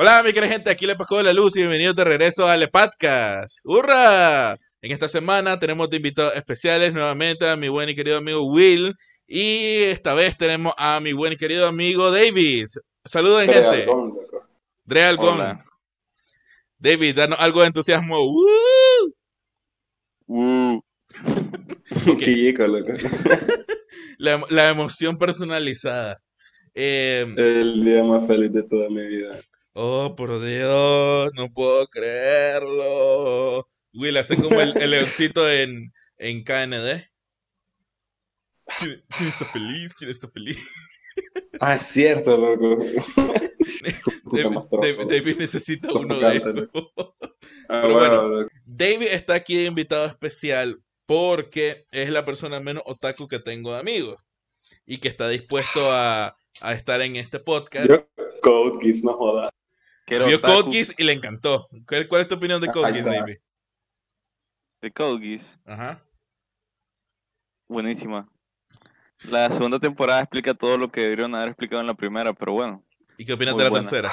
Hola, mi querida gente, aquí le Pascual de la Luz y bienvenidos de regreso a Le Podcast. ¡Hurra! En esta semana tenemos de invitados especiales nuevamente a mi buen y querido amigo Will. Y esta vez tenemos a mi buen y querido amigo Davis. Saluden, Dre gente. Algón, loco. Dre Algón. Hola. David, danos algo de entusiasmo. Ok. Quillico, loco. La emoción personalizada. El día más feliz de toda mi vida. Oh, por Dios, no puedo creerlo. Will, hace como el leoncito en KND. ¿Quién está feliz? ¿Quién está feliz? Ah, es cierto, loco. David necesita uno de esos. Pero bueno, David está aquí de invitado especial porque es la persona menos otaku que tengo de amigos y que está dispuesto a estar en este podcast. Yo, Code Geass, no joda. Vio Code Geass y le encantó. ¿Cuál es tu opinión de Code Geass, David? De Code Geass. Ajá. Buenísima. La segunda temporada explica todo lo que deberían haber explicado en la primera, pero bueno. ¿Y qué opinas Muy de la buena. tercera?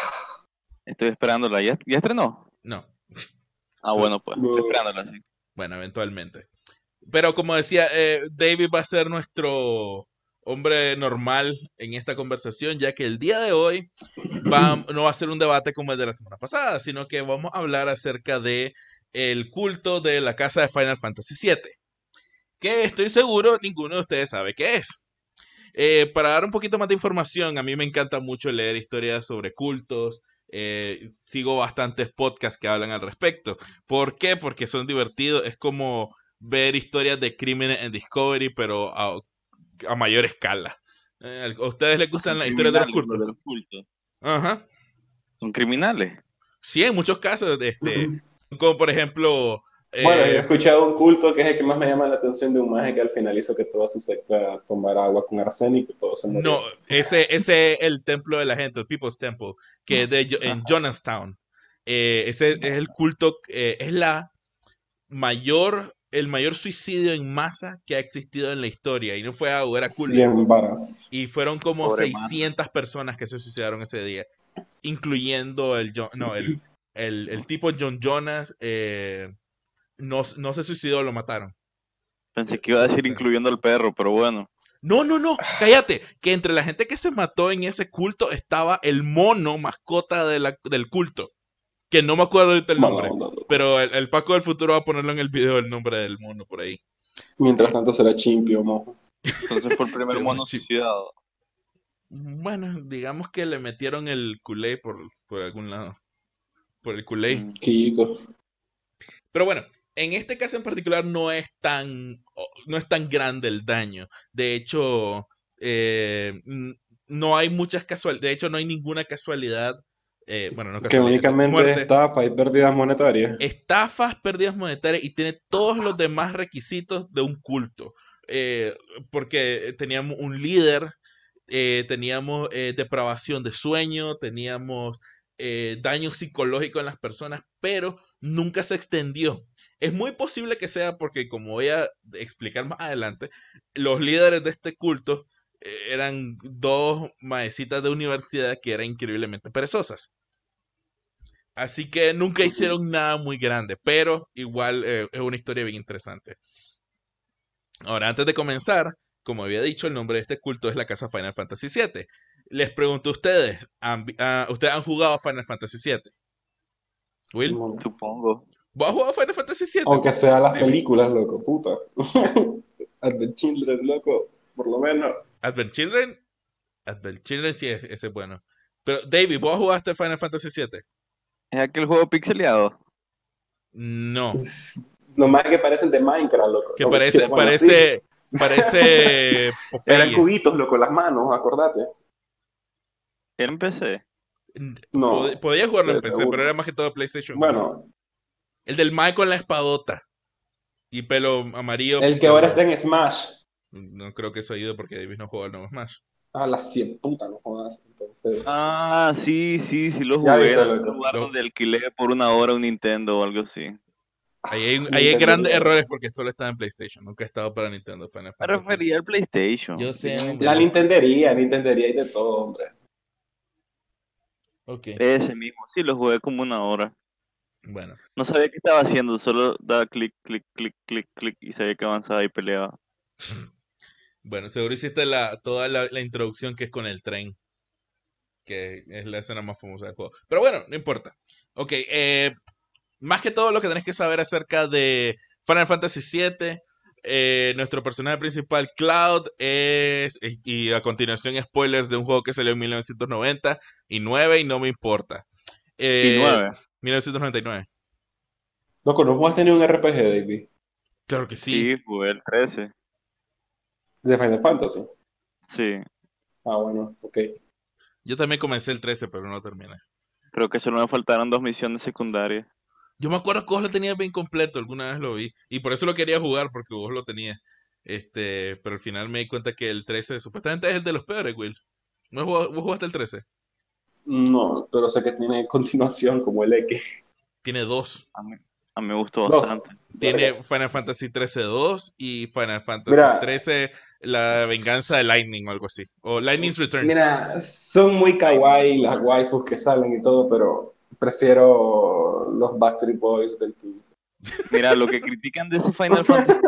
Estoy esperándola. ¿Ya estrenó? No. Ah, Sí. bueno, pues. Estoy esperándola, sí. Bueno, eventualmente. Pero como decía, David va a ser nuestro hombre normal en esta conversación, ya que el día de hoy no va a ser un debate como el de la semana pasada, sino que vamos a hablar acerca de el culto de la casa de Final Fantasy VII, que estoy seguro ninguno de ustedes sabe qué es. Para dar un poquito más de información, a mí me encanta mucho leer historias sobre cultos. Sigo bastantes podcasts que hablan al respecto. ¿Por qué? Porque son divertidos. Es como ver historias de crímenes en Discovery, pero a mayor escala. ¿A ustedes les gustan las historias de los cultos? Ajá. ¿Son criminales? Sí, en muchos casos. Como por ejemplo... Bueno, yo he escuchado un culto que es el que más me llama la atención de un mago que al final hizo que toda su secta tomara agua con arsénico y todo se murió. No, ese es el templo de la gente, el People's Temple, que es en Jonastown. Ese es el culto, es el mayor suicidio en masa que ha existido en la historia. Y no fue algo, era culto. 100 varas. Y fueron como Pobre 600 personas que se suicidaron ese día, incluyendo el tipo John Jonas. No se suicidó, lo mataron. Pensé que iba a decir incluyendo al perro, pero bueno. No, cállate, que entre la gente que se mató en ese culto estaba el mono mascota del culto, que no me acuerdo ahorita el nombre, pero el Paco del futuro va a ponerlo en el video el nombre del mono por ahí. Mientras tanto será chimpio, mojo. Entonces fue el primer mono suicidado. Bueno, digamos que le metieron el culé por algún lado, por el culé. Quillico. Pero bueno, en este caso en particular no es tan grande el daño. De hecho, no hay muchas casualidades. De hecho, no hay ninguna casualidad. Bueno, no casualidad. Que únicamente muerte. Estafa y pérdidas monetarias. Estafas, pérdidas monetarias y tiene todos los demás requisitos de un culto. Porque teníamos un líder, teníamos depravación de sueño, teníamos daño psicológico en las personas, pero nunca se extendió. Es muy posible que sea porque, como voy a explicar más adelante, los líderes de este culto eran dos maecitas de universidad que eran increíblemente perezosas. Así que nunca hicieron nada muy grande, pero igual es una historia bien interesante. Ahora, antes de comenzar, como había dicho, el nombre de este culto es la casa Final Fantasy VII. Les pregunto a ustedes, ¿ustedes han jugado Final Fantasy VII? ¿Will? Supongo. ¿Vos has jugado Final Fantasy VII? Aunque sea las películas, loco, puta. Advent Children, loco, por lo menos. Advent Children sí, ese es bueno. Pero, David, ¿vos jugaste Final Fantasy VII? ¿Es aquel juego pixeleado? No. Lo más que parecen de Minecraft, loco. Que parece Eran cubitos, loco, las manos, acordate. ¿Era en PC? No. Podía jugarlo en PC, seguro. pero era más que todo PlayStation. Bueno. El del Mike con la espadota. Y pelo amarillo. El que ahora está en Smash. No creo que eso haya ido porque David no juega el nuevo Smash. Ah, las 100 putas, no jodas. Entonces... Ah, sí, lo jugué. Era un lugar donde alquilé por una hora un Nintendo o algo así. Ahí hay grandes errores porque solo estaba en PlayStation. Nunca ha estado para Nintendo. Final Me refería al PlayStation. Yo sé. La Nintendería y de todo, hombre. Ok. Ese mismo, sí, lo jugué como 1 hora. Bueno. No sabía qué estaba haciendo, solo daba clic, clic, clic, clic, clic y sabía que avanzaba y peleaba. Bueno, seguro hiciste toda la introducción que es con el tren, que es la escena más famosa del juego. Pero bueno, no importa. Ok, más que todo lo que tenés que saber acerca de Final Fantasy VII, nuestro personaje principal, Cloud, y a continuación spoilers de un juego que salió en 1990 y 9 y no me importa. Y 9. 1999. Loco, ¿no jugaste ni un RPG, David? Claro que sí. Sí, jugué el 13. De Final Fantasy. Sí, Ah, bueno, ok. Yo también comencé el 13, pero no lo terminé. creo que solo me faltaron 2 misiones secundarias. Yo me acuerdo que vos lo tenías bien completo, alguna vez lo vi. Y por eso lo quería jugar, porque vos lo tenías. Pero al final me di cuenta que el 13 supuestamente es el de los peores, Will. ¿Vos jugaste el 13? No, pero sé que tiene continuación como el X. Tiene dos. A mí, a mí me gustó Dos. bastante. Tiene Final Fantasy 13 2 y Final Fantasy Mira, 13 La Venganza de Lightning o algo así. O Lightning's Return. mira, son muy kawaii las waifus que salen y todo, pero prefiero los Backstreet Boys del 15. Mira, lo que critican de ese Final Fantasy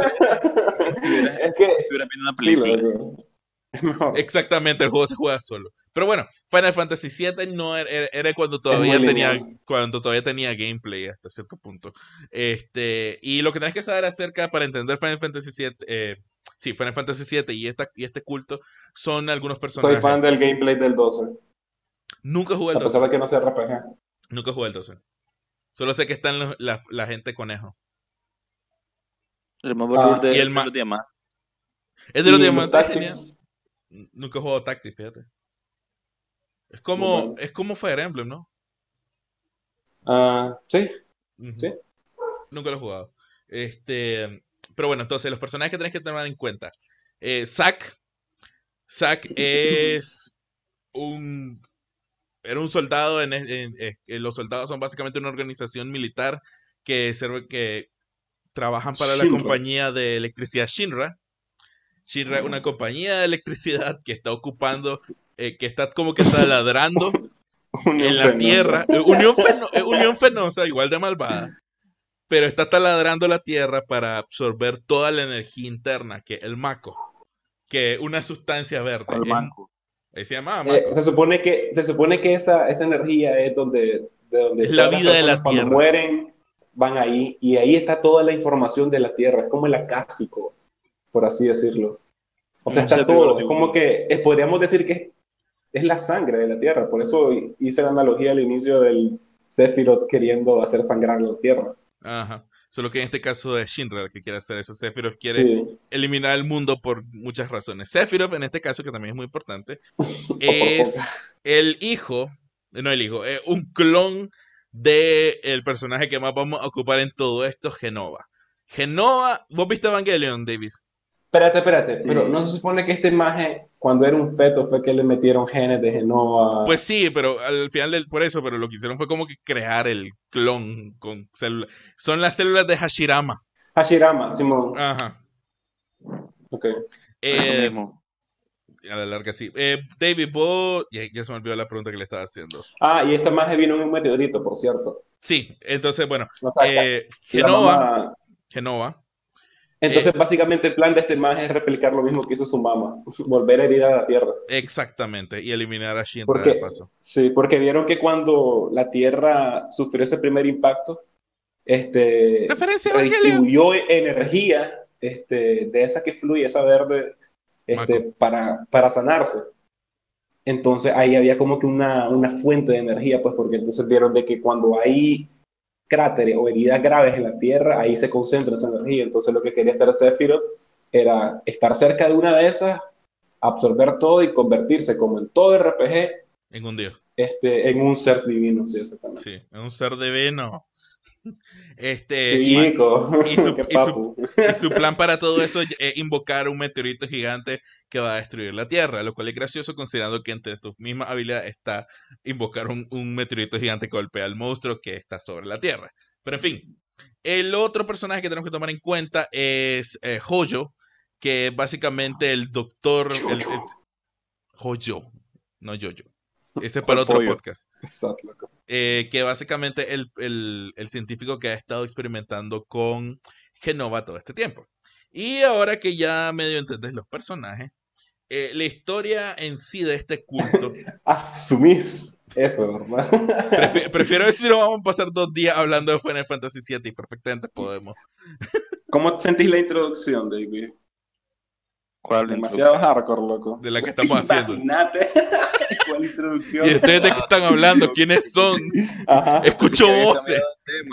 Es que, estuviera viendo una sí, película. loco. Es mejor. Exactamente, el juego se juega solo. Pero bueno, Final Fantasy 7 no era cuando Es todavía muy tenía lineal. gameplay hasta cierto punto. Y lo que tenés que saber acerca para entender Final Fantasy 7, sí, Final Fantasy 7 y este culto son algunos Soy personajes. fan del gameplay del 12, Nunca jugué el a pesar 12. de que no sea RPG. Nunca jugué el 12. Solo sé que están la gente conejo. El más valor Ah, Y de los diamantes. es de los y los diamantes, es genial. Tactics, Nunca he jugado Tactics, fíjate. muy bueno. Es como Fire Emblem, ¿no? Ah, sí, Ujú. sí. Nunca lo he jugado. Pero bueno, entonces los personajes que tenés que tener en cuenta. Zack. Zack es un. Era un soldado. Los soldados son básicamente una organización militar que trabajan para la Shinra. compañía de electricidad Shinra. Shinra es una compañía de electricidad que está ocupando, que está como que taladrando en Unión la Fenosa. tierra. Unión Fenosa, igual de malvada. Pero está taladrando la tierra para absorber toda la energía interna, que es el Mako, que es una sustancia verde. Al manco. Ahí se llamaba Mako. Se supone que esa energía es de donde Es la todas las vida de personas la cuando tierra. mueren van ahí y ahí está toda la información de la Tierra. Es como el acásico, por así decirlo. O sea, Un está servidor todo. de Es como Windows. que podríamos decir que es la sangre de la Tierra. Por eso hice la analogía al inicio del Sephiroth queriendo hacer sangrar la Tierra. Ajá. Solo que en este caso es Shinra el que quiere hacer eso. Sephiroth quiere Sí. eliminar el mundo por muchas razones. Sephiroth, en este caso, que también es muy importante, O por poca. es el hijo, no el hijo, es un clon de el personaje que más vamos a ocupar en todo esto, Genova. Genova, ¿vos viste Evangelion, Davis? Espérate, pero Sí. no se supone que este maje, cuando era un feto, fue que le metieron genes de Pues Genova. sí, pero al final por eso, pero lo que hicieron fue como que crear el clon con células. Son las células de Hashirama. Hashirama, Simón. Ajá. Ok. Eso Eh, mismo. a la larga sí. David, vos, ya se me olvidó la pregunta que le estaba haciendo. Ah, y esta maje vino en un meteorito, por cierto. Sí, entonces, bueno, O sea, la Genova, mamá. Genova, Entonces, eh, básicamente, el plan de este maje es replicar lo mismo que hizo su mamá: volver a herir a la Tierra. exactamente, y eliminar a Shinra de Porque, paso. sí, porque vieron que cuando la Tierra sufrió ese primer impacto, Referencia a Evangelion. redistribuyó energía de esa que fluye, esa verde, Mako. para sanarse. Entonces ahí había como que una fuente de energía, pues porque entonces vieron de que cuando hay cráteres o heridas graves en la Tierra, ahí se concentra esa energía. Entonces lo que quería hacer Sephiroth era estar cerca de una de esas, absorber todo y convertirse, como en todo RPG, En un dios. en un ser divino, sí, exactamente. Sí, es un ser divino. Sí, qué Y su, papu. y su plan para todo eso es invocar un meteorito gigante que va a destruir la Tierra, lo cual es gracioso considerando que entre tus mismas habilidades está invocar un meteorito gigante que golpea al monstruo que está sobre la Tierra. Pero en fin, el otro personaje que tenemos que tomar en cuenta es Hoyo, que es básicamente el doctor, Hoyo, no Jojo. Ese es para otro pollo. podcast. Exacto, loco. Que básicamente el científico que ha estado experimentando con Genova todo este tiempo. Y ahora que ya medio entendés los personajes, la historia en sí de este culto. Asumís eso, ¿verdad? Prefiero decir, no vamos a pasar 2 días hablando de Final Fantasy VII y perfectamente podemos. ¿Cómo sentís la introducción, David? ¿Cuál Demasiado hardcore, loco. De la que estamos haciendo. Imagínate. ¿Cuál introducción? ¿Y ustedes de qué están hablando? ¿Quiénes son? Ajá. Escucho voces.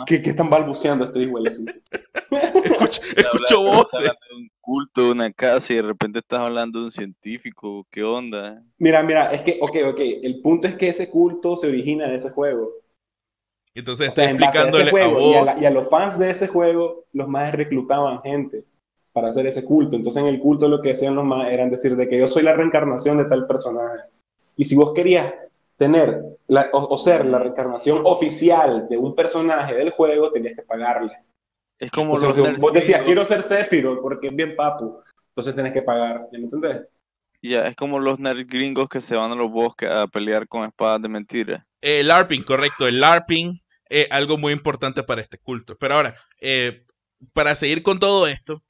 ¿Qué están balbuceando estos hijos? Escucho voces. Hablando de un culto, de una casa, y de repente estás hablando de un científico. ¿Qué onda? Mira, es que, ok. El punto es que ese culto se origina de ese juego. Entonces O sea, estoy explicándole a vos. y a los fans de ese juego, los más reclutaban gente para hacer ese culto. Entonces en el culto lo que hacían los más eran decir de que yo soy la reencarnación de tal personaje. Y si vos querías tener o ser la reencarnación oficial de un personaje del juego, tenías que pagarle. Es como Entonces, vos decías, quiero ser Sephiroth porque es bien papu. Entonces tenés que pagar. ¿Ya me entendés? Ya, es como los nerds gringos que se van a los bosques a pelear con espadas de mentira. El LARPing, correcto. El LARPing es algo muy importante para este culto. Pero ahora, para seguir con todo esto,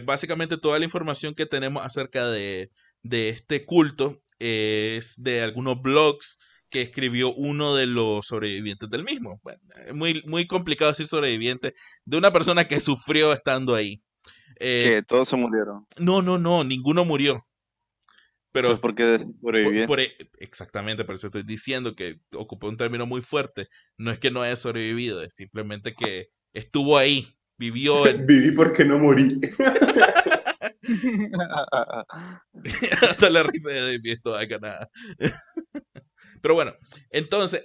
básicamente toda la información que tenemos acerca de este culto es de algunos blogs que escribió uno de los sobrevivientes del mismo. Bueno, es muy complicado decir sobreviviente de una persona que sufrió estando ahí. Que todos se murieron. No, ninguno murió. Pero Entonces, ¿por qué sobrevivir? Exactamente, por eso estoy diciendo que ocupó un término muy fuerte. No es que no haya sobrevivido, es simplemente que estuvo ahí, vivió. Viví porque no morí. Hasta la risa de David es toda ganada. Pero bueno, entonces,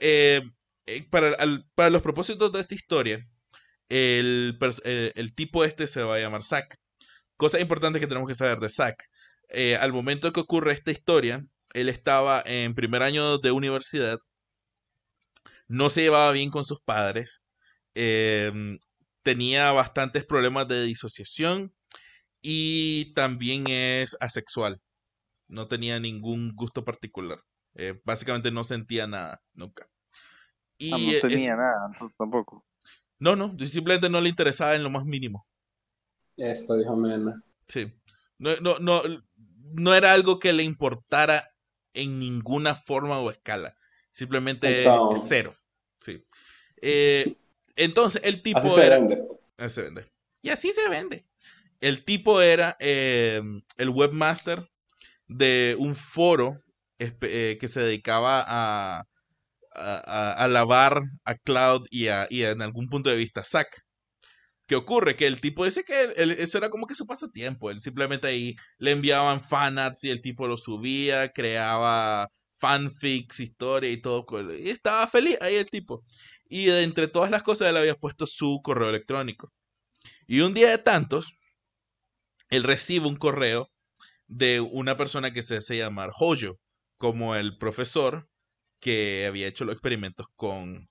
para los propósitos de esta historia, el tipo este se va a llamar Zack. Cosas importantes que tenemos que saber de Zack. Al momento que ocurre esta historia, él estaba en primer año de universidad, no se llevaba bien con sus padres, tenía bastantes problemas de disociación y también es asexual. No tenía ningún gusto particular. Básicamente no sentía nada, nunca. Y no tenía nada, entonces tampoco. No, simplemente no le interesaba en lo más mínimo. Esto dijo Mena. Sí. No era algo que le importara en ninguna forma o escala. Simplemente cero. Sí. Entonces, el tipo así era... Se vende. Y así se vende. El tipo era el webmaster de un foro que se dedicaba a alabar a Cloud y en algún punto de vista a Zack. ¿Qué ocurre? Que el tipo dice que eso era como que su pasatiempo. Él simplemente ahí le enviaban fanarts y el tipo lo subía, creaba fanfics, historia y todo. Y estaba feliz ahí el tipo. Y de entre todas las cosas él había puesto su correo electrónico. Y un día de tantos, él recibe un correo de una persona que se hace llamar Hoyo, como el profesor que había hecho los experimentos con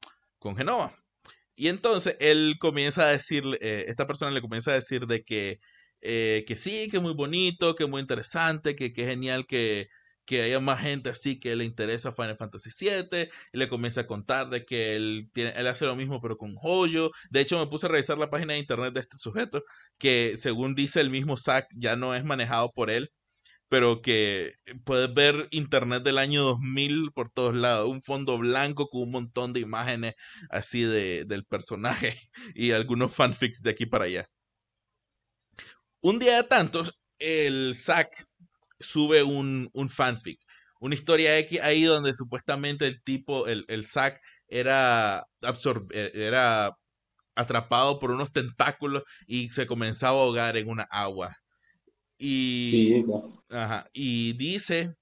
Genova. Y entonces él comienza a decirle, esta persona le comienza a decir de que sí, que es muy bonito, que es muy interesante, que es genial que haya más gente así que le interesa Final Fantasy VII. Y le comienza a contar de que él hace lo mismo pero con Hoyo. De hecho me puse a revisar la página de internet de este sujeto, que según dice el mismo Zack, ya no es manejado por él, pero que puedes ver internet del año 2000 por todos lados, un fondo blanco con un montón de imágenes así del personaje y algunos fanfics de aquí para allá. Un día de tantos, el Zack sube un fanfic, una historia X ahí donde supuestamente el tipo, el Zack era atrapado por unos tentáculos y se comenzaba a ahogar en una agua. Y, y dice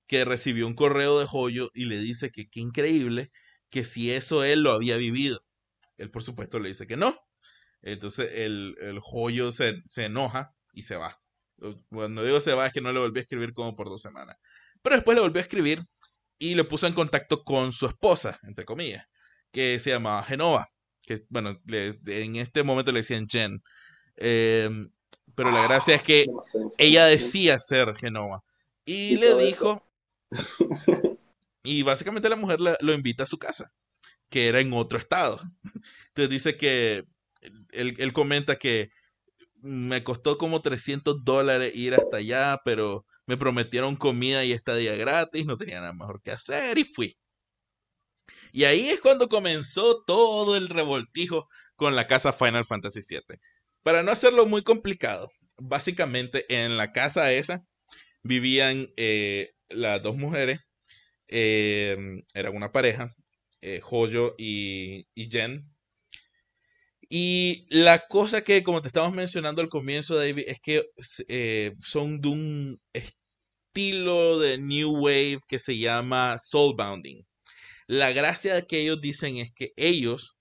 que recibió un correo de Hoyo y le dice que qué increíble, que si eso él lo había vivido. Él por supuesto le dice que no. Entonces el Hoyo se enoja y se va. Cuando digo se va es que no le volvió a escribir como por 2 semanas. Pero después le volvió a escribir y le puso en contacto con su esposa, entre comillas, que se llamaba Genova. Que bueno, en este momento le decían Jen. Pero la gracia es que ella decía ser Genova. Y le dijo Y básicamente la mujer lo invita a su casa, que era en otro estado. Entonces dice que él comenta que me costó como $300 ir hasta allá, pero me prometieron comida y estadía gratis, no tenía nada mejor que hacer y fui. Y ahí es cuando comenzó todo el revoltijo con la casa Final Fantasy VII. Para no hacerlo muy complicado, básicamente en la casa esa vivían las dos mujeres, era una pareja, Hoyo y Jen. Y la cosa que, como te estábamos mencionando al comienzo, David, es que son de un estilo de New Wave que se llama Soulbounding. La gracia que ellos dicen es que ellos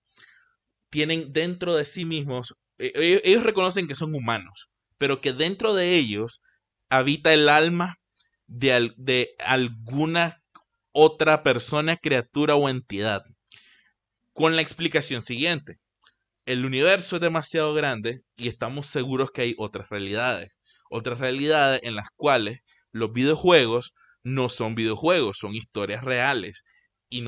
tienen dentro de sí mismos, ellos reconocen que son humanos, pero que dentro de ellos habita el alma de alguna otra persona, criatura o entidad. Con la explicación siguiente. El universo es demasiado grande y estamos seguros que hay otras realidades en las cuales los videojuegos no son videojuegos, son historias reales. Y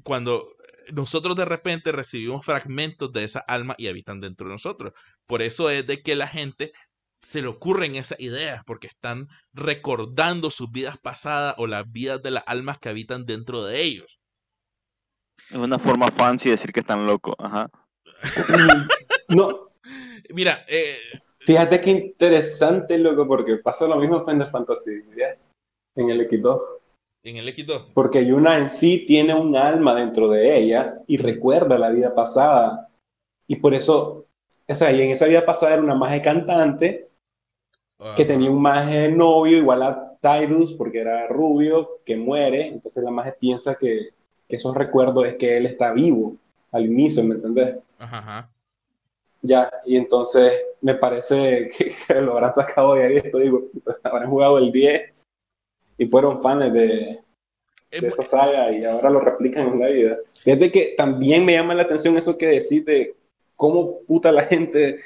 cuando nosotros de repente recibimos fragmentos de esa alma y habitan dentro de nosotros. Por eso es de que la gente se le ocurren esas ideas, porque están recordando sus vidas pasadas o las vidas de las almas que habitan dentro de ellos. Es una forma fancy de decir que están locos, ajá. No. Mira, fíjate qué interesante, loco, porque pasa lo mismo en Final Fantasy, ¿ya? En el X2. En el X2. Porque Yuna en sí tiene un alma dentro de ella y recuerda la vida pasada. Y por eso, o sea, y en esa vida pasada era una maje cantante que tenía un maje novio igual a Tidus porque era rubio, que muere. Entonces la maje piensa que esos recuerdos es que él está vivo al inicio, ¿me entendés? Ajá. Ya, y entonces me parece que lo habrán sacado de ahí. Esto digo, habrán jugado el 10 y fueron fans de esa saga y ahora lo replican en la vida. Desde que también me llama la atención eso que decís de cómo puta la gente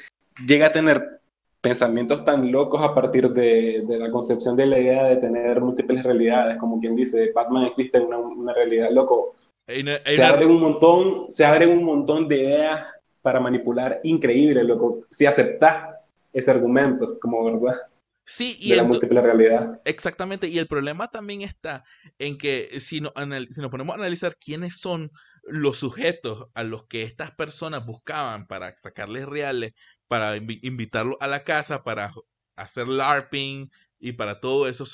llega a tener pensamientos tan locos a partir de la concepción de la idea de tener múltiples realidades, como quien dice, Batman existe en una realidad, loco. Se abren un montón de ideas para manipular increíble, loco, si aceptás ese argumento como verdad. Sí, de la múltiple realidad. Exactamente, y el problema también está en que si nos ponemos a analizar quiénes son los sujetos a los que estas personas buscaban para sacarles reales, para invitarlos a la casa, para hacer LARPing y para todo eso,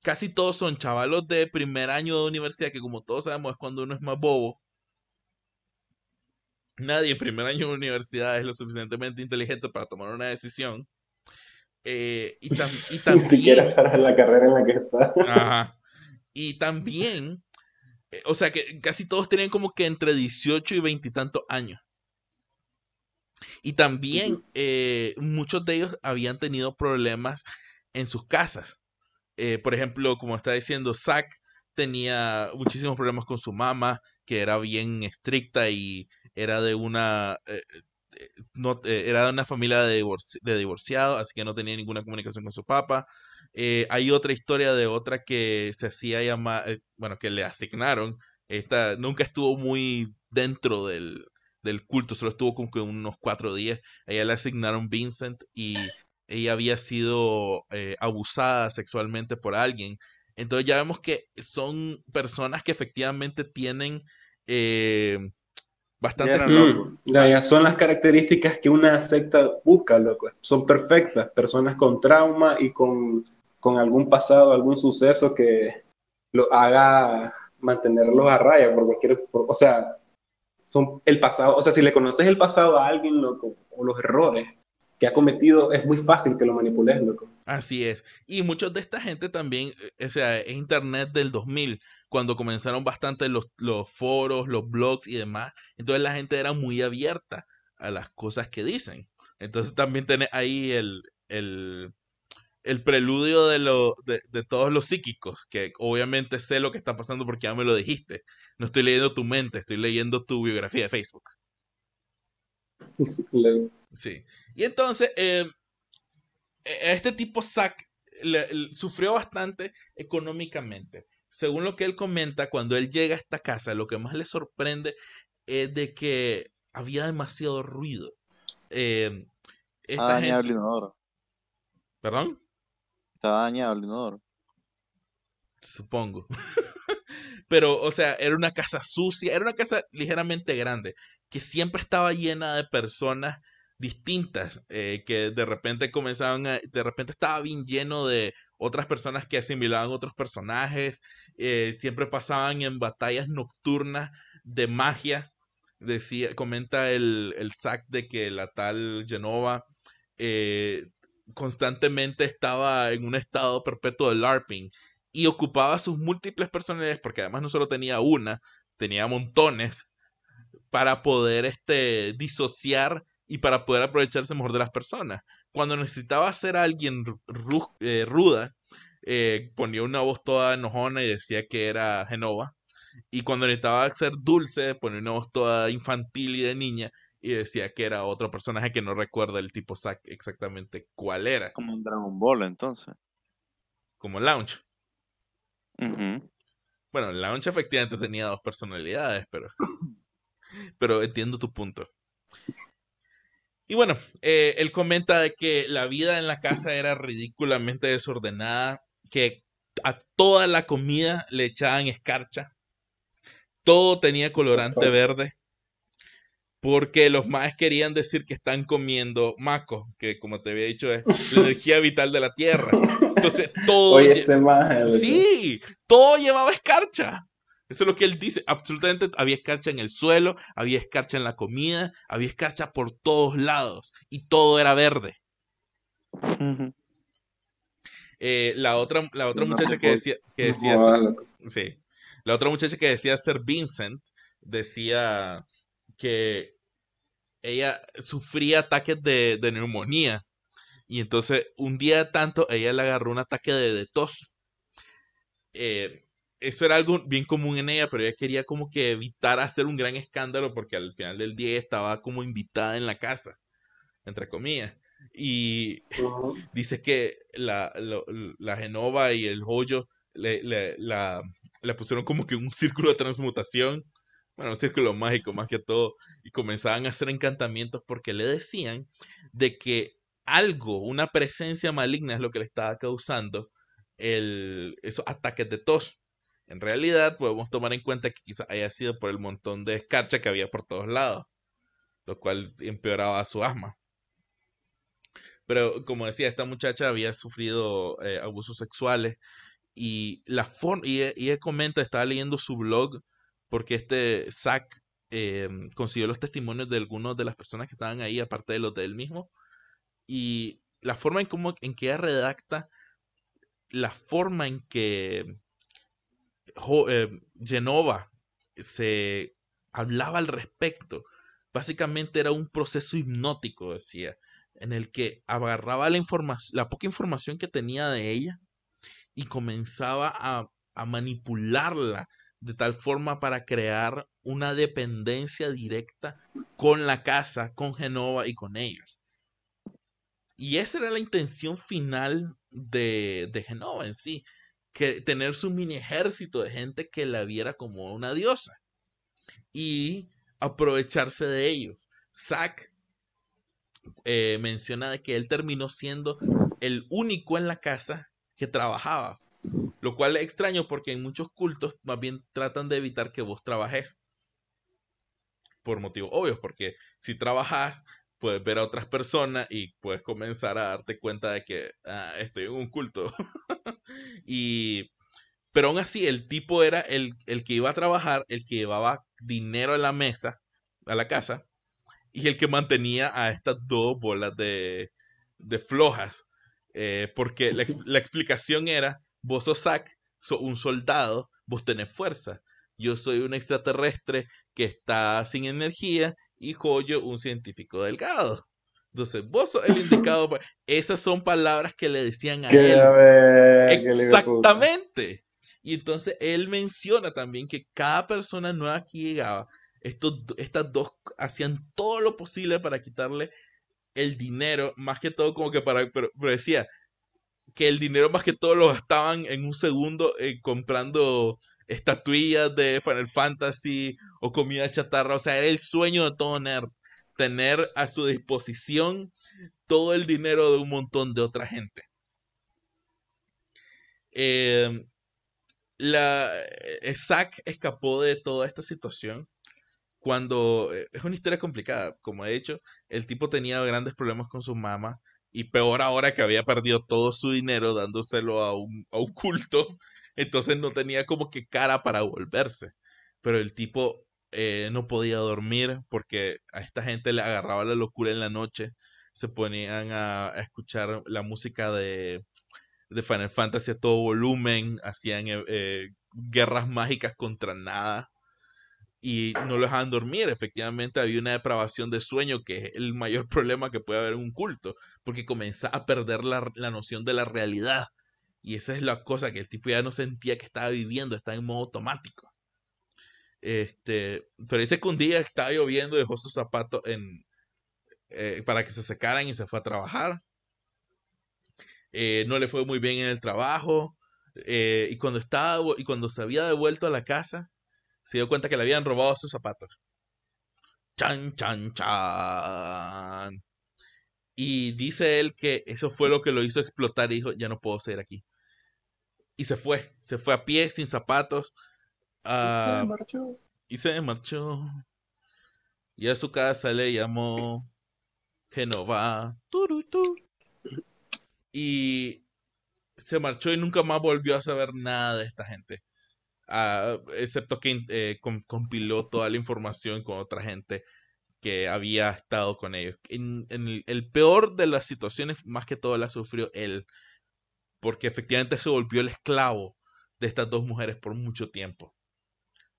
casi todos son chavalos de primer año de universidad, que como todos sabemos es cuando uno es más bobo. Nadie en primer año de universidad es lo suficientemente inteligente para tomar una decisión. Y también, ni siquiera para la carrera en la que está. Ajá. Y también, o sea que casi todos tenían como que entre 18 y 20 y tantos años. Y también muchos de ellos habían tenido problemas en sus casas. Por ejemplo, como está diciendo, Zack tenía muchísimos problemas con su mamá, que era bien estricta y era de una era de una familia de divorciados, así que no tenía ninguna comunicación con su papá. Hay otra historia de otra que se hacía llamar, bueno, que le asignaron. Esta nunca estuvo muy dentro del culto, solo estuvo como que unos 4 días. A ella le asignaron Vincent y ella había sido abusada sexualmente por alguien. Entonces ya vemos que son personas que efectivamente tienen bastante... Ya son las características que una secta busca, loco. Son perfectas, personas con trauma y con algún pasado, algún suceso que lo haga mantenerlos a raya o sea, son el pasado, o sea, si le conoces el pasado a alguien, loco, o los errores que ha cometido, es muy fácil que lo manipules, loco. Así es. Y muchos de esta gente también, o sea, es internet del 2000, cuando comenzaron bastante los foros, los blogs y demás. Entonces la gente era muy abierta a las cosas que dicen. Entonces también tenés ahí el preludio de todos los psíquicos, que obviamente sé lo que está pasando porque ya me lo dijiste. No estoy leyendo tu mente, estoy leyendo tu biografía de Facebook. Sí. Y entonces, este tipo Zack sufrió bastante económicamente, según lo que él comenta, cuando él llega a esta casa, lo que más le sorprende es de que había demasiado ruido. Esta dañado el gente... inodoro. ¿Perdón? Estaba dañado el inodoro. Supongo. Pero, o sea, era una casa sucia, era una casa ligeramente grande, que siempre estaba llena de personas distintas, que de repente de repente estaba bien lleno de otras personas que asimilaban otros personajes, siempre pasaban en batallas nocturnas de magia. Comenta el Zack de que la tal Genova eh, constantemente estaba en un estado perpetuo de LARPing y ocupaba sus múltiples personalidades, porque además no solo tenía una, tenía montones, para poder disociar y para poder aprovecharse mejor de las personas. Cuando necesitaba ser alguien ruda, ponía una voz toda enojona y decía que era Genova. Y cuando necesitaba ser dulce, ponía una voz toda infantil y de niña y decía que era otro personaje que no recuerda el tipo Zack exactamente cuál era. Como un Dragon Ball, entonces. Como Launch. Ujú. Bueno, Launch efectivamente tenía dos personalidades, pero entiendo tu punto. Y bueno, él comenta de que la vida en la casa era ridículamente desordenada, que a toda la comida le echaban escarcha, todo tenía colorante verde, porque los más querían decir que están comiendo maco, que como te había dicho es la energía vital de la tierra. Entonces todo... Oye, ese maje, sí, todo llevaba escarcha. Eso es lo que él dice. Absolutamente había escarcha en el suelo, había escarcha en la comida, había escarcha por todos lados y todo era verde. Ujú. La otra muchacha que decía sí, la otra muchacha que decía ser Vincent decía que ella sufría ataques de neumonía y entonces un día tanto ella le agarró un ataque de tos. Eso era algo bien común en ella, pero ella quería como que evitar hacer un gran escándalo porque al final del día estaba como invitada en la casa, entre comillas. Y dice que la Genova y el Joyo le pusieron como que un círculo de transmutación, bueno, un círculo mágico más que todo, y comenzaban a hacer encantamientos porque le decían de que algo, una presencia maligna es lo que le estaba causando esos ataques de tos. En realidad podemos tomar en cuenta que quizás haya sido por el montón de escarcha que había por todos lados, lo cual empeoraba su asma. Pero como decía, esta muchacha había sufrido abusos sexuales y y ella comenta, estaba leyendo su blog porque Zack consiguió los testimonios de algunas de las personas que estaban ahí, aparte de los de él mismo, y la forma en que ella redacta, la forma en que Genova se hablaba al respecto, básicamente era un proceso hipnótico, decía, en el que agarraba la poca información que tenía de ella y comenzaba a manipularla de tal forma para crear una dependencia directa con la casa, con Genova y con ellos. Y esa era la intención final de Genova en sí, que tener su mini ejército de gente que la viera como una diosa y aprovecharse de ellos. Zack menciona de que él terminó siendo el único en la casa que trabajaba, lo cual es extraño porque en muchos cultos más bien tratan de evitar que vos trabajes por motivos obvios, porque si trabajas puedes ver a otras personas y puedes comenzar a darte cuenta de que estoy en un culto. Pero aún así el tipo era el que iba a trabajar, el que llevaba dinero a la mesa, a la casa, y el que mantenía a estas dos bolas de flojas. Porque la explicación era, vos sos Zack, sos un soldado, vos tenés fuerza. Yo soy un extraterrestre que está sin energía y Joyo un científico delgado. Entonces, vos sos el indicado. Esas son palabras que le decían a él. Exactamente. Y entonces él menciona también que cada persona nueva que llegaba, estas dos hacían todo lo posible para quitarle el dinero, más que todo como que pero decía, que el dinero más que todo lo gastaban en un segundo comprando estatuillas de Final Fantasy o comida chatarra. O sea, era el sueño de todo nerd, tener a su disposición todo el dinero de un montón de otra gente. Zack escapó de toda esta situación cuando es una historia complicada. Como he dicho, el tipo tenía grandes problemas con su mamá, y peor ahora que había perdido todo su dinero dándoselo a un culto. Entonces no tenía como que cara para volverse. Pero el tipo no podía dormir porque a esta gente le agarraba la locura en la noche. Se ponían a escuchar la música de Final Fantasy a todo volumen, hacían guerras mágicas contra nada y no lo dejaban dormir. Efectivamente había una depravación de sueño, que es el mayor problema que puede haber en un culto, porque comienza a perder la noción de la realidad. Y esa es la cosa, que el tipo ya no sentía que estaba viviendo, estaba en modo automático. Pero dice que un día estaba lloviendo, dejó sus zapatos para que se secaran y se fue a trabajar. No le fue muy bien en el trabajo, y cuando se había devuelto a la casa, se dio cuenta que le habían robado sus zapatos. Chan, chan, chan. Y dice él que eso fue lo que lo hizo explotar y dijo, ya no puedo seguir aquí. Y se fue a pie, sin zapatos. Y se marchó. Y a su casa le llamó Genova. Y se marchó y nunca más volvió a saber nada de esta gente. Excepto que compiló toda la información con otra gente que había estado con ellos. En el peor de las situaciones, más que todo la sufrió él, porque efectivamente se volvió el esclavo de estas dos mujeres por mucho tiempo.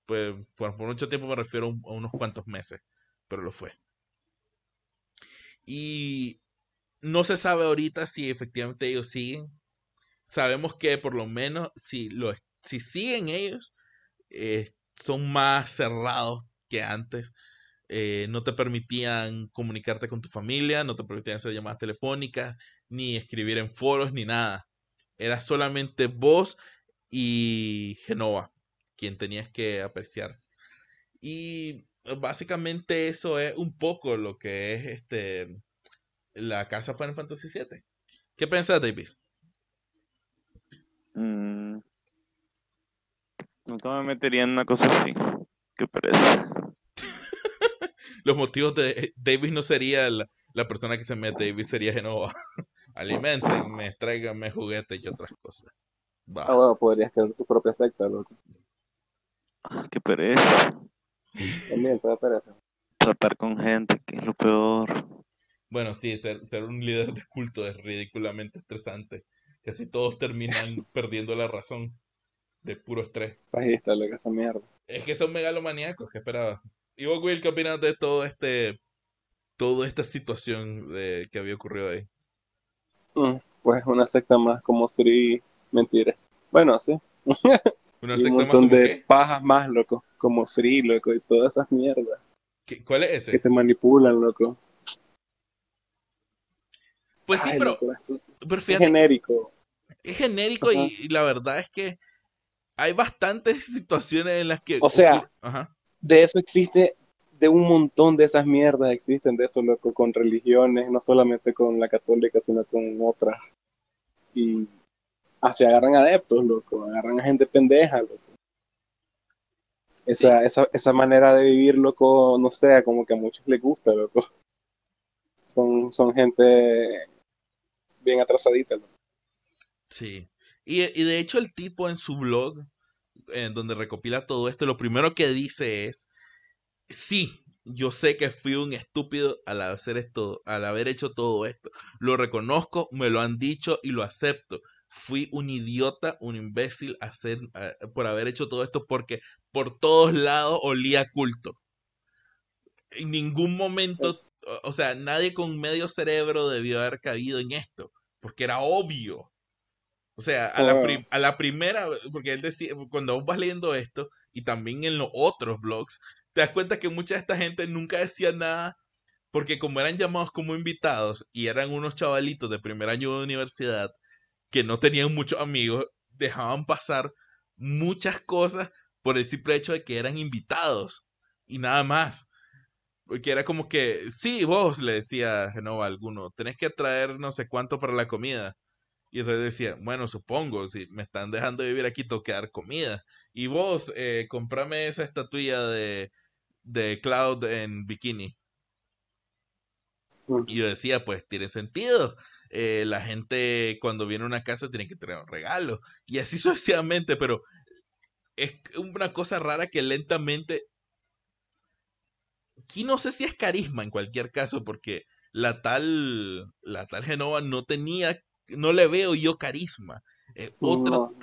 Pues por mucho tiempo me refiero a unos cuantos meses, pero lo fue. Y no se sabe ahorita si efectivamente ellos siguen. Sabemos que por lo menos si siguen ellos, son más cerrados que antes. No te permitían comunicarte con tu familia, no te permitían hacer llamadas telefónicas, ni escribir en foros, ni nada. Era solamente vos y Genova quien tenías que apreciar. Y básicamente eso es un poco lo que es la casa Final Fantasy VII. ¿Qué pensás, David? Nunca me metería en una cosa así. Qué pereza. Los motivos de David no sería la persona que se mete, David sería Genova. Alimentenme, tráiganme juguetes y otras cosas. Bueno, podrías tener tu propia secta, loco. Qué pereza. También te da pereza. Tratar con gente, que es lo peor. Bueno, sí, ser un líder de culto es ridículamente estresante. Casi todos terminan perdiendo la razón de puro estrés. Bajista, lo que esa mierda. Es que son megalomaníacos, ¿qué esperaba? ¿Y vos, Will, qué opinas de toda esta situación que había ocurrido ahí? Pues una secta más como Sri, mentira. Bueno, sí. ¿Una y secta un más montón como de qué? pajas más, loco. Como Sri, loco, y todas esas mierdas. ¿Cuál es ese? Que te manipulan, loco. Pues sí, Ay, pero loco, es fíjate genérico. es genérico Ajá. y la verdad es que hay bastantes situaciones en las que O sea, Ajá. de eso existe, de un montón de esas mierdas existen de eso, loco, con religiones, no solamente con la católica, sino con otras. Y se agarran adeptos, loco, agarran a gente pendeja, loco. Sí. Esa manera de vivir, loco, no sé, como que a muchos les gusta, loco. Son gente bien atrasadita, loco. Sí. Y de hecho el tipo en su blog, en donde recopila todo esto, lo primero que dice es, sí, yo sé que fui un estúpido al haber hecho todo esto. Lo reconozco, me lo han dicho y lo acepto. Fui un idiota, un imbécil por haber hecho todo esto, porque por todos lados olía culto. En ningún momento, o sea, nadie con medio cerebro debió haber caído en esto, porque era obvio. O sea, a la primera, porque él decía, cuando vos vas leyendo esto, y también en los otros blogs, te das cuenta que mucha de esta gente nunca decía nada, porque como eran llamados como invitados, y eran unos chavalitos de primer año de universidad, que no tenían muchos amigos, dejaban pasar muchas cosas por el simple hecho de que eran invitados y nada más. Porque era como que, sí, vos, le decía Genova a alguno, tenés que traer no sé cuánto para la comida. Y entonces decía, bueno, supongo, si me están dejando vivir aquí, tengo que dar comida. Y vos, comprame esa estatuilla de Cloud en bikini. Y yo decía, pues tiene sentido. La gente cuando viene a una casa tiene que traer un regalo. Y así sucesivamente, pero es una cosa rara que lentamente... Aquí no sé si es carisma en cualquier caso, porque la tal Genova no tenía, no le veo yo carisma. Otro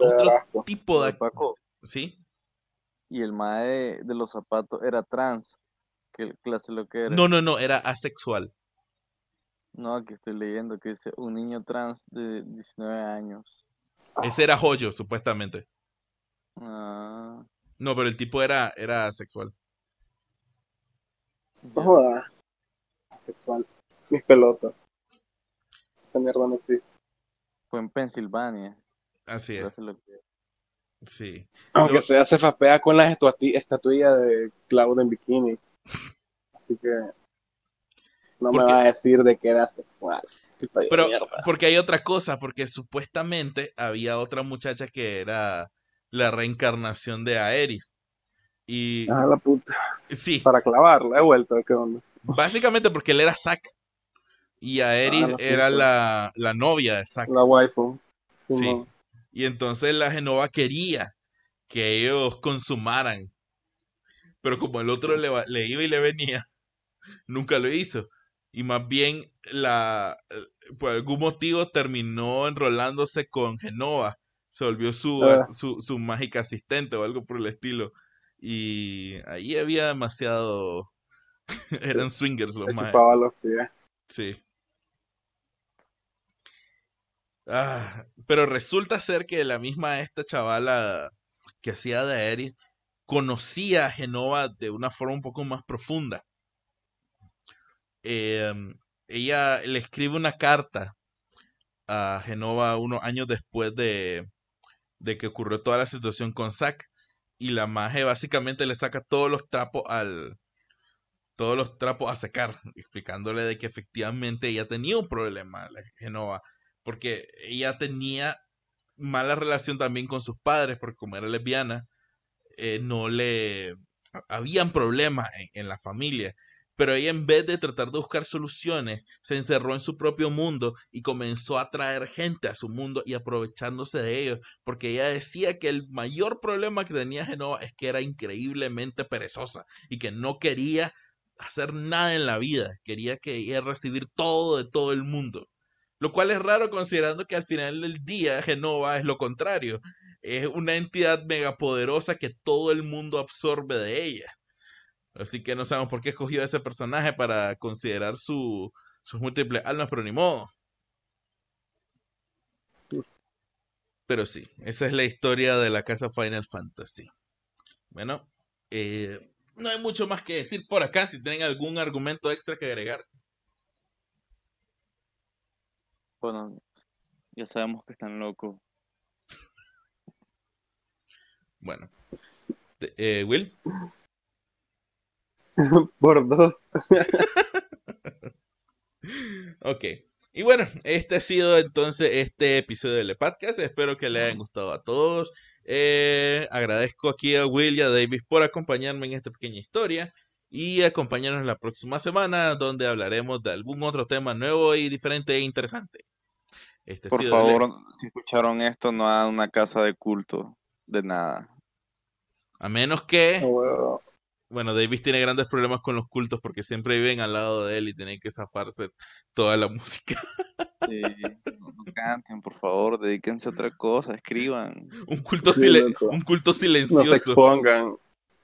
tipo de... Paco, ¿Sí? y el mae de los zapatos era trans. ¿Qué clase lo que era? No, era asexual. No, aquí estoy leyendo que dice un niño trans de 19 años. Ese era Joyo, supuestamente. Ah, No, pero el tipo era asexual. No jodas. Asexual. Mis pelotas. Esa mierda no existe. fue en Pensilvania. Así es. Clase lo que era. Sí. Aunque sea, se fapea con las estatuillas de Cloud en bikini. Así que no me va a decir de que era sexual. Pero porque hay otra cosa, porque supuestamente había otra muchacha que era la reencarnación de Aerith. Y Ah, la puta. sí, Para clavarla de vuelta, ¿qué onda? básicamente porque él era Zack y Aerith era la novia de Zack. La waifu. Sí. No. Y entonces la Genova quería que ellos consumaran. Pero como el otro le iba y le venía, nunca lo hizo. Y más bien, por algún motivo terminó enrolándose con Genova. Se volvió su mágica asistente o algo por el estilo. Y ahí había demasiado... Eran swingers los más. Los pies. Sí. Pero resulta ser que la misma esta chavala que hacía de Aerith conocía a Genova de una forma un poco más profunda. Ella le escribe una carta a Genova unos años después de que ocurrió toda la situación con Zack, y la maje básicamente le saca todos los trapos a secar, explicándole de que efectivamente ella tenía un problema, la Genova, porque ella tenía mala relación también con sus padres, porque como era lesbiana, habían problemas en la familia. Pero ella, en vez de tratar de buscar soluciones, se encerró en su propio mundo y comenzó a traer gente a su mundo y aprovechándose de ellos, porque ella decía que el mayor problema que tenía Genova es que era increíblemente perezosa y que no quería hacer nada en la vida, quería recibir todo de todo el mundo. Lo cual es raro considerando que al final del día Genova es lo contrario. Es una entidad megapoderosa que todo el mundo absorbe de ella. Así que no sabemos por qué escogió a ese personaje para considerar sus múltiples almas, pero ni modo. Pero sí, esa es la historia de la casa Final Fantasy. Bueno, no hay mucho más que decir por acá. Si tienen algún argumento extra que agregar. Bueno, ya sabemos que están locos. Bueno, Will. Por 2. Ok. Y bueno, este ha sido entonces este episodio del podcast. Espero que les haya gustado a todos. Agradezco aquí a Will y a Davis por acompañarme en esta pequeña historia. Y acompañarnos la próxima semana, donde hablaremos de algún otro tema nuevo y diferente e interesante. Por favor, si escucharon esto, no hagan una casa de culto de nada. A menos que... Bueno, Davis tiene grandes problemas con los cultos porque siempre viven al lado de él y tienen que zafarse toda la música. Sí, no canten, por favor, dedíquense a otra cosa, escriban. Un culto silencioso. No se expongan,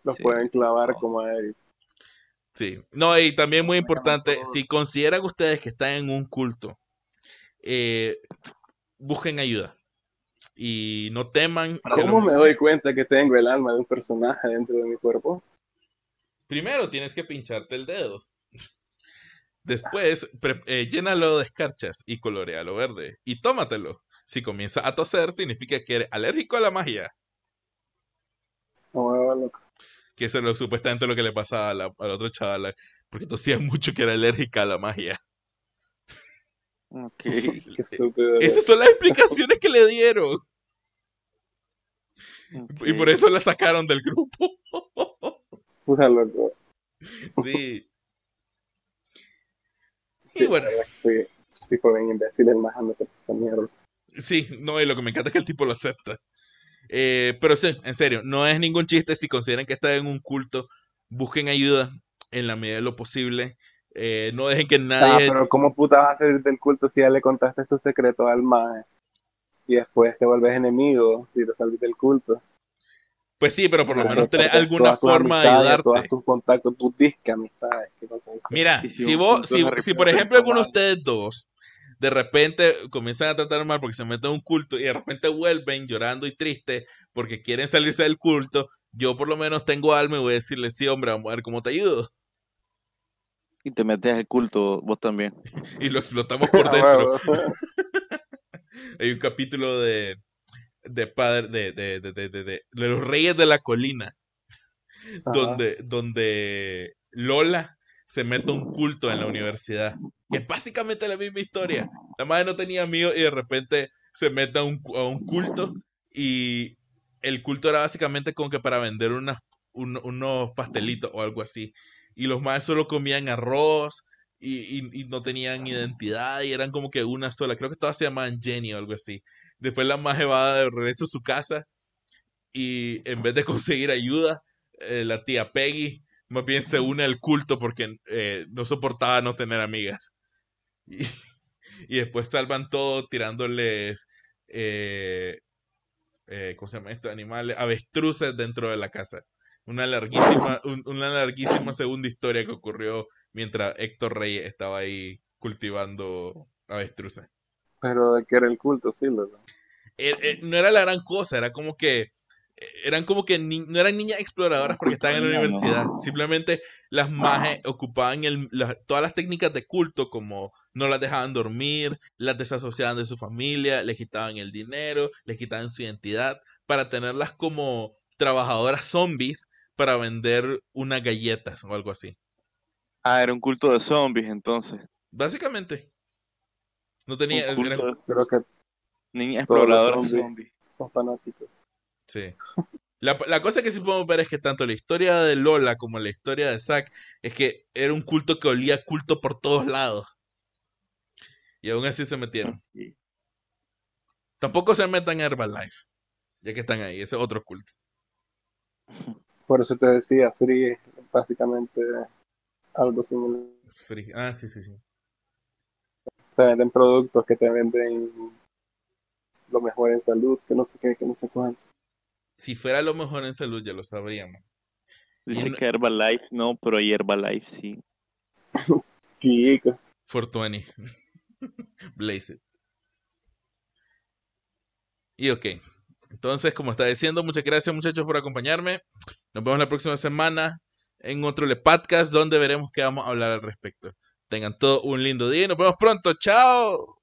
los pueden clavar como a él. Sí, no, y también muy importante, si consideran ustedes que están en un culto, busquen ayuda y no teman. ¿Cómo me doy cuenta que tengo el alma de un personaje dentro de mi cuerpo? Primero tienes que pincharte el dedo. Después, llénalo de escarchas y colorealo verde. Y tómatelo. Si comienza a toser, significa que eres alérgico a la magia. Que eso es supuestamente lo que le pasaba a la otra chavala, porque tosía mucho que era alérgica a la magia. Ok. Qué estúpido. Esas son las explicaciones que le dieron. Y por eso la sacaron del grupo. Puta loco. Sí. Y bueno. Sí, fue bien imbécil el majando por esa mierda. Sí, no, y lo que me encanta es que el tipo lo acepta. Pero sí, en serio, no es ningún chiste. Si consideran que están en un culto, busquen ayuda en la medida de lo posible. No dejen que nadie... pero ¿cómo puta vas a salir del culto si ya le contaste tu secreto al maje? Y después te vuelves enemigo si te salís del culto. Pues sí, pero por lo menos tenés alguna forma de ayudarte. Todos tus contactos, tus disque amistades. Mira, si por ejemplo alguno de ustedes dos de repente comienzan a tratar mal porque se meten en un culto y de repente vuelven llorando y tristes porque quieren salirse del culto, yo por lo menos tengo alma y voy a decirle, sí, hombre, vamos a ver cómo te ayudo. Y te metes al culto vos también. Y lo explotamos por dentro. Hay un capítulo de los Reyes de la Colina, donde Lola se mete a un culto en la universidad, que es básicamente la misma historia. La madre no tenía amigos y de repente se mete a un culto, y el culto era básicamente como que para vender unos pastelitos o algo así, y los madres solo comían arroz y no tenían identidad y eran como que una sola. Creo que todas se llamaban Jenny o algo así. Después la madre va de regreso a su casa y en vez de conseguir ayuda, la tía Peggy más bien se une al culto porque no soportaba no tener amigas. Y después salvan todo tirándoles, ¿cómo se llama esto? Animales, avestruces dentro de la casa. Una larguísima segunda historia que ocurrió mientras Héctor Reyes estaba ahí cultivando avestruces. Pero de qué era el culto, sí, loco. No era la gran cosa, era como que eran como que no eran niñas exploradoras porque estaban en la universidad. Simplemente las majes ocupaban todas las técnicas de culto, como no las dejaban dormir, las desasociaban de su familia, les quitaban el dinero, les quitaban su identidad, para tenerlas como trabajadoras zombies para vender unas galletas o algo así. Ah, era un culto de zombies entonces. Básicamente. No tenía... Creo que niñas exploradoras zombies son fanáticos. Sí. La cosa que sí podemos ver es que tanto la historia de Lola como la historia de Zack es que era un culto que olía culto por todos lados. Y aún así se metieron. Tampoco se metan en Herbalife, ya que están ahí. Ese es otro culto. Por eso te decía, Free es básicamente algo similar. Es free. Ah, sí. Te venden productos que te venden lo mejor en salud, que no sé qué, que no sé cuánto. Si fuera lo mejor en salud, ya lo sabríamos. Dice que Herbalife no, pero hay Herbalife sí. Chico. 420. Blaze it. Y ok. Entonces, como estaba diciendo, muchas gracias, muchachos, por acompañarme. Nos vemos la próxima semana en otro podcast donde veremos qué vamos a hablar al respecto. Tengan todo un lindo día y nos vemos pronto. ¡Chao!